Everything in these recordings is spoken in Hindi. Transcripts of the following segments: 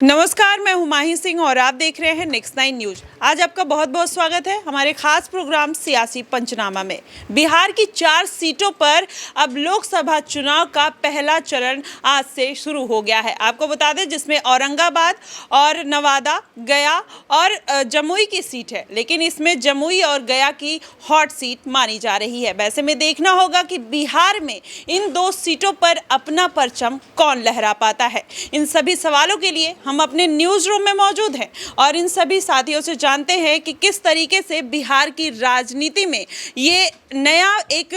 नमस्कार, मैं हुमायूं सिंह और आप देख रहे हैं नेक्स्ट 9 न्यूज। आज आपका बहुत बहुत स्वागत है हमारे खास प्रोग्राम सियासी पंचनामा में। बिहार की 4 सीटों पर अब लोकसभा चुनाव का पहला चरण आज से शुरू हो गया है। आपको बता दें जिसमें औरंगाबाद और नवादा, गया और जमुई की सीट है, लेकिन इसमें जमुई और गया की हॉट सीट मानी जा रही है। वैसे में देखना होगा कि बिहार में इन 2 सीटों पर अपना परचम कौन लहरा पाता है। इन सभी सवालों के लिए हम अपने न्यूज रूम में मौजूद हैं और इन सभी साथियों से जानते हैं कि किस तरीके से बिहार की राजनीति में ये नया एक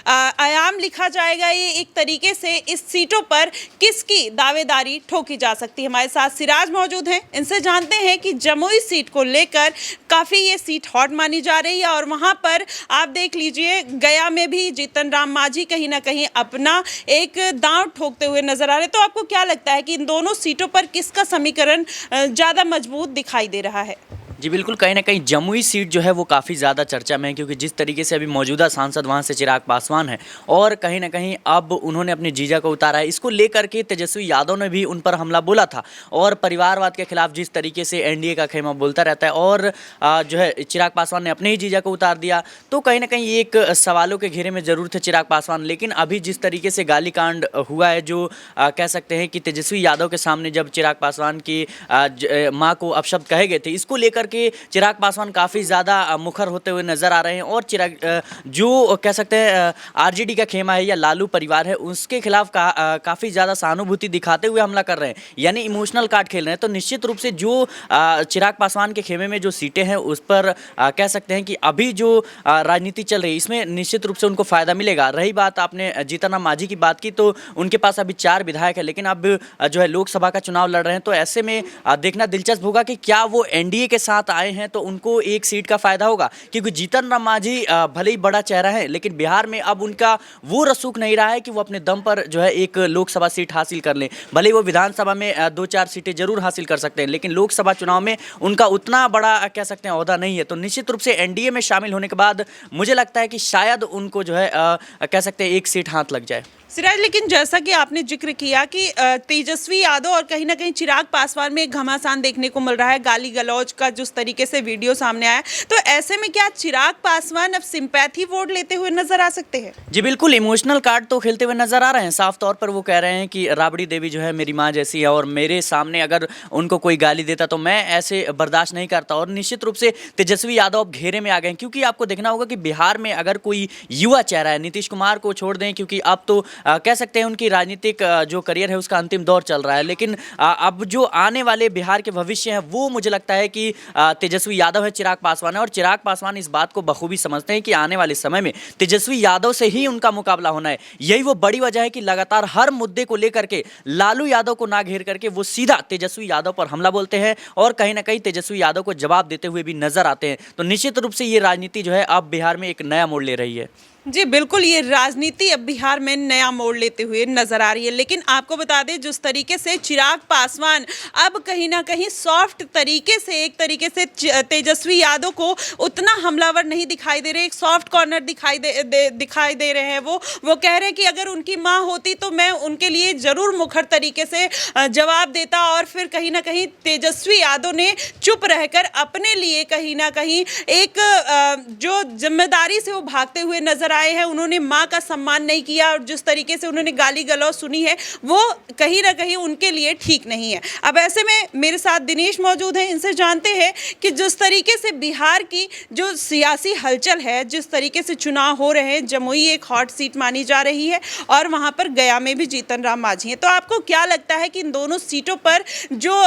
आयाम लिखा जाएगा। ये एक तरीके से इस सीटों पर किसकी दावेदारी ठोकी जा सकती है। हमारे साथ सिराज मौजूद हैं, इनसे जानते हैं कि जमुई सीट को लेकर काफ़ी ये सीट हॉट मानी जा रही है और वहाँ पर आप देख लीजिए गया में भी जीतन राम मांझी कहीं ना कहीं अपना एक दांव ठोकते हुए नजर आ रहे हैं। तो आपको क्या लगता है कि इन दोनों सीटों पर किसका समीकरण ज़्यादा मजबूत दिखाई दे रहा है? जी बिल्कुल, कहीं ना कहीं जमुई सीट जो है वो काफ़ी ज़्यादा चर्चा में है, क्योंकि जिस तरीके से अभी मौजूदा सांसद वहाँ से चिराग पासवान है और कहीं ना कहीं अब उन्होंने अपने जीजा को उतारा है। इसको लेकर के तेजस्वी यादव ने भी उन पर हमला बोला था और परिवारवाद के खिलाफ जिस तरीके से एनडीए का खेमा बोलता रहता है और जो है चिराग पासवान ने अपने ही जीजा को उतार दिया, तो कहीं ना कहीं एक सवालों के घेरे में ज़रूर थे चिराग पासवान। लेकिन अभी जिस तरीके से गाली कांड हुआ है, जो कह सकते हैं कि तेजस्वी यादव के सामने जब चिराग पासवान की माँ को अपशब्द कहे गए थे, इसको लेकर कि चिराग पासवान काफ़ी ज़्यादा मुखर होते हुए नज़र आ रहे हैं और चिराग जो कह सकते हैं आरजेडी का खेमा है या लालू परिवार है, उसके खिलाफ काफ़ी ज़्यादा सहानुभूति दिखाते हुए हमला कर रहे हैं, यानी इमोशनल कार्ड खेल रहे हैं। तो निश्चित रूप से जो चिराग पासवान के खेमे में जो सीटें हैं उस पर कह सकते हैं कि अभी जो राजनीति चल रही है इसमें निश्चित रूप से उनको फ़ायदा मिलेगा। रही बात आपने जीतन राम मांझी की बात की, तो उनके पास अभी 4 विधायक है, लेकिन अब जो है लोकसभा का चुनाव लड़ रहे हैं, तो ऐसे में देखना दिलचस्प होगा कि क्या वो एनडीए के साथ आए हैं तो उनको एक सीट का फायदा होगा। क्योंकि जीतन राम मांझी भले ही बड़ा चेहरा है, लेकिन बिहार में अब उनका वो रसूख नहीं रहा है कि वो अपने दम पर जो है एक लोकसभा सीट हासिल कर लें। भले ही वो विधानसभा में 2-4 सीटें जरूर हासिल कर सकते हैं, लेकिन लोकसभा चुनाव में उनका उतना बड़ा कह सकते हैं ओहदा नहीं है। तो निश्चित रूप से एनडीए में शामिल होने के बाद मुझे लगता है कि शायद उनको जो है कह सकते हैं एक सीट हाथ लग जाए। सिराज, लेकिन जैसा कि आपने जिक्र किया कि तेजस्वी यादव और कहीं ना कहीं चिराग पासवान में एक घमासान देखने को मिल रहा है, गाली गलौज का जिस तरीके से वीडियो सामने आया, तो ऐसे में क्या चिराग पासवान अब सिंपैथी वोट लेते हुए नजर आ सकते हैं? जी बिल्कुल, इमोशनल कार्ड तो खेलते हुए नजर आ रहे हैं। साफ तौर पर वो कह रहे हैं कि राबड़ी देवी जो है मेरी माँ जैसी है और मेरे सामने अगर उनको कोई गाली देता तो मैं ऐसे बर्दाश्त नहीं करता। और निश्चित रूप से तेजस्वी यादव अब घेरे में आ गए, क्योंकि आपको देखना होगा कि बिहार में अगर कोई युवा चेहरा है, नीतीश कुमार को छोड़ दें क्योंकि अब तो कह सकते हैं उनकी राजनीतिक जो करियर है उसका अंतिम दौर चल रहा है, लेकिन अब जो आने वाले बिहार के भविष्य हैं वो मुझे लगता है कि तेजस्वी यादव है, चिराग पासवान है। और चिराग पासवान इस बात को बखूबी समझते हैं कि आने वाले समय में तेजस्वी यादव से ही उनका मुकाबला होना है। यही वो बड़ी वजह है कि लगातार हर मुद्दे को लेकर के लालू यादव को ना घेर करके वो सीधा तेजस्वी यादव पर हमला बोलते हैं और कहीं ना कहीं तेजस्वी यादव को जवाब देते हुए भी नजर आते हैं। तो निश्चित रूप से ये राजनीति जो है अब बिहार में एक नया मोड़ ले रही है। जी बिल्कुल, ये राजनीति अब बिहार में नया मोड़ लेते हुए नजर आ रही है। लेकिन आपको बता दें जिस तरीके से चिराग पासवान अब कहीं ना कहीं सॉफ्ट तरीके से एक तरीके से तेजस्वी यादव को उतना हमलावर नहीं दिखाई दे रहे, एक सॉफ्ट कॉर्नर दिखाई दे रहे हैं। वो कह रहे हैं कि अगर उनकी माँ होती तो मैं उनके लिए जरूर मुखर तरीके से जवाब देता। और फिर कहीं ना कहीं तेजस्वी यादव ने चुप रहकर अपने लिए कहीं ना कहीं एक जो जिम्मेदारी से वो भागते हुए नजर आए हैं, उन्होंने मां का सम्मान नहीं किया और जिस तरीके से उन्होंने गाली गलौज सुनी है वो कहीं ना कहीं उनके लिए ठीक नहीं है। अब ऐसे में मेरे साथ दिनेश मौजूद हैं, इनसे जानते हैं कि जिस तरीके से बिहार की जो सियासी हलचल है, जिस तरीके से चुनाव हो रहे हैं, जमुई एक हॉट सीट मानी जा रही है और वहां पर गया में भी जीतन राम मांझी है, तो आपको क्या लगता है कि इन दोनों सीटों पर जो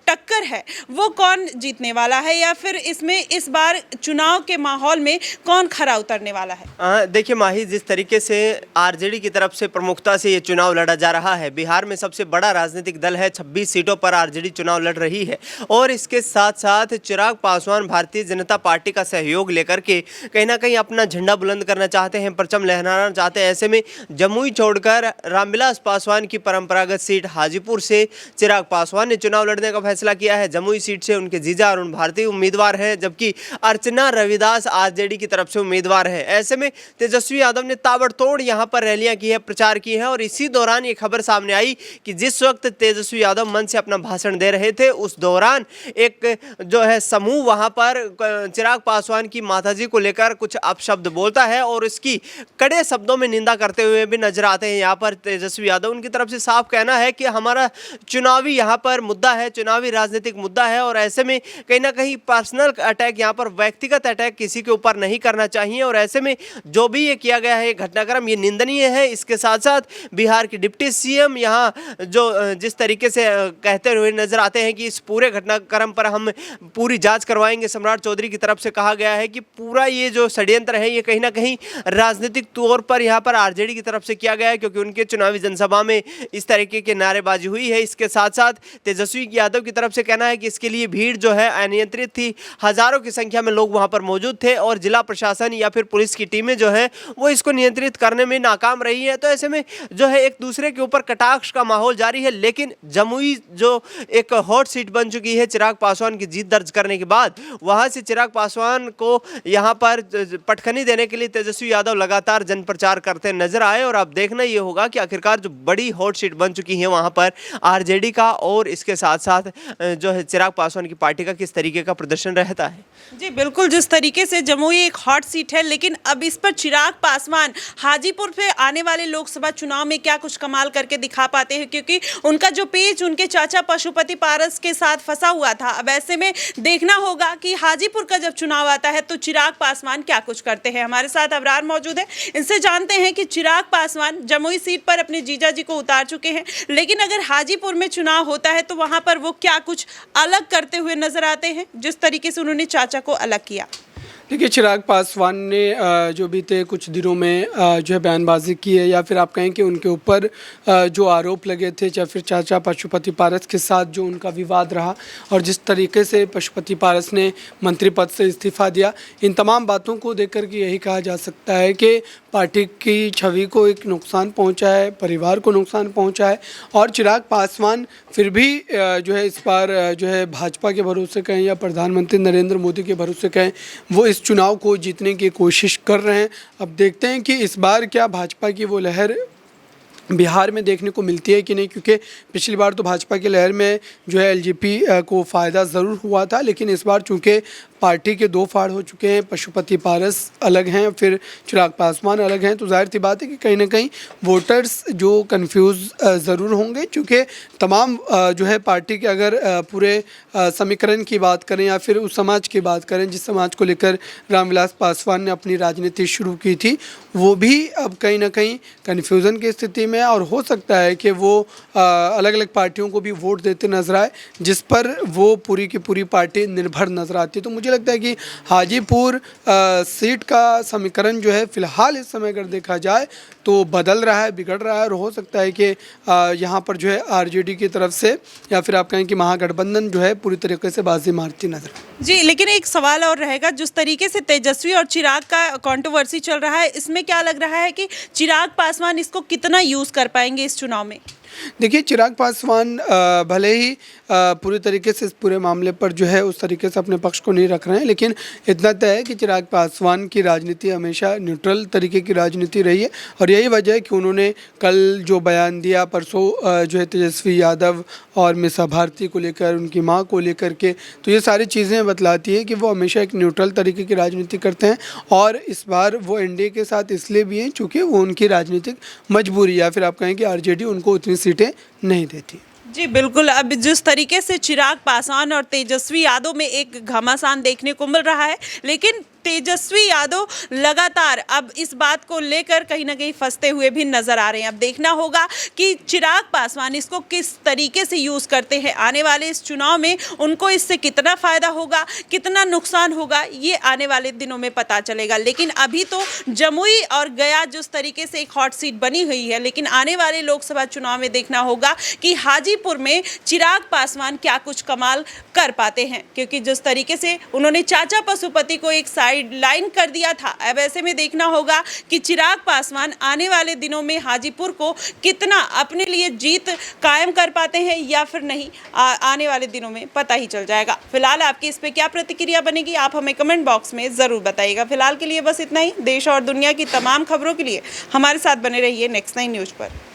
टक्कर है वो कौन जीतने वाला है, या फिर इसमें इस बार चुनाव के माहौल में कौन खरा उतरने वाला है? देखिए माही, जिस तरीके से आरजेडी की तरफ से प्रमुखता से ये चुनाव लड़ा जा रहा है, बिहार में सबसे बड़ा राजनीतिक दल है, 26 सीटों पर आरजेडी चुनाव लड़ रही है और इसके साथ साथ चिराग पासवान भारतीय जनता पार्टी का सहयोग लेकर के कहीं ना कहीं अपना झंडा बुलंद करना चाहते हैं, परचम लहराना चाहते हैं। ऐसे में जमुई छोड़कर रामविलास पासवान की परंपरागत सीट हाजीपुर से चिराग पासवान ने चुनाव लड़ने का फैसला किया है। जमुई सीट से उनके जीजा अरुण भारती उम्मीदवार हैं, जबकि अर्चना रविदास आरजेडी की तरफ से उम्मीदवार है। ऐसे में तेजस्वी यादव ने ताबड़तोड़ यहाँ पर रैलियां की है, प्रचार की है। और इसी दौरान ये खबर सामने आई कि जिस वक्त तेजस्वी यादव मंच से अपना भाषण दे रहे थे, उस दौरान एक जो है समूह वहाँ पर चिराग पासवान की माताजी को लेकर कुछ अपशब्द बोलता है और इसकी कड़े शब्दों में निंदा करते हुए भी नजर आते हैं यहाँ पर तेजस्वी यादव। उनकी तरफ से साफ कहना है कि हमारा चुनावी यहाँ पर मुद्दा है, चुनावी राजनीतिक मुद्दा है और ऐसे में कहीं ना कहीं पर्सनल अटैक, यहाँ पर व्यक्तिगत अटैक किसी के ऊपर नहीं करना चाहिए। और ऐसे में जो भी ये किया गया है घटनाक्रम, ये निंदनीय है। इसके साथ साथ बिहार के डिप्टी सीएम यहाँ जो जिस तरीके से कहते हुए नजर आते हैं कि इस पूरे घटनाक्रम पर हम पूरी जांच करवाएंगे। सम्राट चौधरी की तरफ से कहा गया है कि पूरा ये जो षड्यंत्र है ये कहीं ना कहीं राजनीतिक तौर पर यहाँ पर आरजेडी की तरफ से किया गया है, क्योंकि उनके चुनावी जनसभा में इस तरीके की नारेबाजी हुई है। इसके साथ साथ तेजस्वी यादव की तरफ से कहना है कि इसके लिए भीड़ जो है अनियंत्रित थी, हजारों की संख्या में लोग वहां पर मौजूद थे और जिला प्रशासन या फिर पुलिस की टीमें जो है वो इसको नियंत्रित करने में नाकाम रही है। तो ऐसे में जो है एक दूसरे के ऊपर कटाक्ष का माहौल जारी है। लेकिन जमुई जो एक हॉट सीट बन चुकी है चिराग पासवान की जीत दर्ज करने के बाद, वहां से चिराग पासवान को यहां पर पटखनी देने के लिए तेजस्वी यादव लगातार जन प्रचार करते नजर आए। और अब देखना ये होगा कि आखिरकार जो बड़ी हॉट सीट बन चुकी है वहां पर आरजेडी का और इसके साथ साथ जो है चिराग पासवान की पार्टी का किस तरीके का प्रदर्शन रहता है। जी बिल्कुल, जिस तरीके से जमुई एक हॉट सीट है, लेकिन अब इस पर चिराग पासवान हाजीपुर पे आने वाले लोकसभा चुनाव में क्या कुछ कमाल करके दिखा पाते हैं, क्योंकि उनका जो पेच उनके चाचा पशुपति पारस के साथ फंसा हुआ था। अब ऐसे में देखना होगा कि हाजीपुर का जब चुनाव आता है तो चिराग पासवान क्या कुछ करते हैं। हमारे साथ अबरार मौजूद है, इनसे जानते हैं कि चिराग पासवान जमुई सीट पर अपने जीजा जी को उतार चुके हैं, लेकिन अगर हाजीपुर में चुनाव होता है तो वहां पर वो क्या कुछ अलग करते हुए नजर आते हैं, जिस तरीके से उन्होंने चाचा को अलग किया। देखिए, चिराग पासवान ने जो बीते कुछ दिनों में जो है बयानबाजी की है, या फिर आप कहें कि उनके ऊपर जो आरोप लगे थे, या फिर चाचा पशुपति पारस के साथ जो उनका विवाद रहा और जिस तरीके से पशुपति पारस ने मंत्री पद से इस्तीफा दिया, इन तमाम बातों को देख कर के यही कहा जा सकता है कि पार्टी की छवि को एक नुकसान पहुंचा है, परिवार को नुकसान पहुंचा है। और चिराग पासवान फिर भी जो है इस बार जो है भाजपा के भरोसे कहें या प्रधानमंत्री नरेंद्र मोदी के भरोसे कहें, वो इस चुनाव को जीतने की कोशिश कर रहे हैं। अब देखते हैं कि इस बार क्या भाजपा की वो लहर बिहार में देखने को मिलती है कि नहीं, क्योंकि पिछली बार तो भाजपा की लहर में जो है एलजेपी को फ़ायदा ज़रूर हुआ था, लेकिन इस बार चूँकि पार्टी के दो फाड़ हो चुके हैं, पशुपति पारस अलग हैं, फिर चिराग पासवान अलग हैं, तो जाहिर सी बात है कि कहीं ना कहीं वोटर्स जो कंफ्यूज ज़रूर होंगे। चूँकि तमाम जो है पार्टी के अगर पूरे समीकरण की बात करें या फिर उस समाज की बात करें जिस समाज को लेकर रामविलास पासवान ने अपनी राजनीति शुरू की थी, वो भी अब कहीं ना कहीं कन्फ्यूज़न की स्थिति में, और हो सकता है कि वो अलग अलग पार्टियों को भी वोट देते नजर आए, जिस पर वो पूरी की पूरी पार्टी निर्भर नजर आती है। तो मुझे लगता है कि हाजीपुर सीट का समीकरण जो है फ़िलहाल इस समय अगर देखा जाए तो बदल रहा है, बिगड़ रहा है, और हो सकता है कि यहाँ पर जो है आरजेडी की तरफ से या फिर आप कहें कि महागठबंधन जो है पूरी तरीके से बाजी मारती नजर। जी, लेकिन एक सवाल और रहेगा, जिस तरीके से तेजस्वी और चिराग का कंट्रोवर्सी चल रहा है, इसमें क्या लग रहा है कि चिराग पासवान इसको कितना यूज़ कर पाएंगे इस चुनाव में? देखिए, चिराग पासवान भले ही पूरी तरीके से इस पूरे मामले पर जो है उस तरीके से अपने पक्ष को नहीं रख रहे हैं, लेकिन इतना तय है कि चिराग पासवान की राजनीति हमेशा न्यूट्रल तरीके की राजनीति रही है। और यही वजह है कि उन्होंने कल जो बयान दिया परसों जो है तेजस्वी यादव और मिसा भारती को लेकर, उनकी माँ को लेकर के, तो ये सारी चीज़ें बतलाती है कि वो हमेशा एक न्यूट्रल तरीके की राजनीति करते हैं। और इस बार वो एनडीए के साथ इसलिए भी हैं चूँकि वो उनकी राजनीतिक मजबूरी या फिर आप कहें कि आरजेडी उनको उतनी सीटें नहीं देती। जी बिल्कुल, अब जिस तरीके से चिराग पासवान और तेजस्वी यादव में एक घमासान देखने को मिल रहा है, लेकिन तेजस्वी यादव लगातार अब इस बात को लेकर कहीं ना कहीं फंसते हुए भी नजर आ रहे हैं। अब देखना होगा कि चिराग पासवान इसको किस तरीके से यूज़ करते हैं। आने वाले इस चुनाव में उनको इससे कितना फ़ायदा होगा, कितना नुकसान होगा, ये आने वाले दिनों में पता चलेगा। लेकिन अभी तो जमुई और गया जिस तरीके से एक हॉट सीट बनी हुई है, लेकिन आने वाले लोकसभा चुनाव में देखना होगा कि हाजीपुर में चिराग पासवान क्या कुछ कमाल कर पाते हैं, क्योंकि जिस तरीके से उन्होंने चाचा पशुपति को एक साइड साइडलाइन कर दिया था। अब ऐसे में देखना होगा कि चिराग पासवान आने वाले दिनों में हाजीपुर को कितना अपने लिए जीत कायम कर पाते हैं या फिर नहीं, आने वाले दिनों में पता ही चल जाएगा। फिलहाल आपकी इस पे क्या प्रतिक्रिया बनेगी, आप हमें कमेंट बॉक्स में ज़रूर बताइएगा। फिलहाल के लिए बस इतना ही। देश और दुनिया की तमाम खबरों के लिए हमारे साथ बने रहिए नेक्स्ट 9 न्यूज़ पर।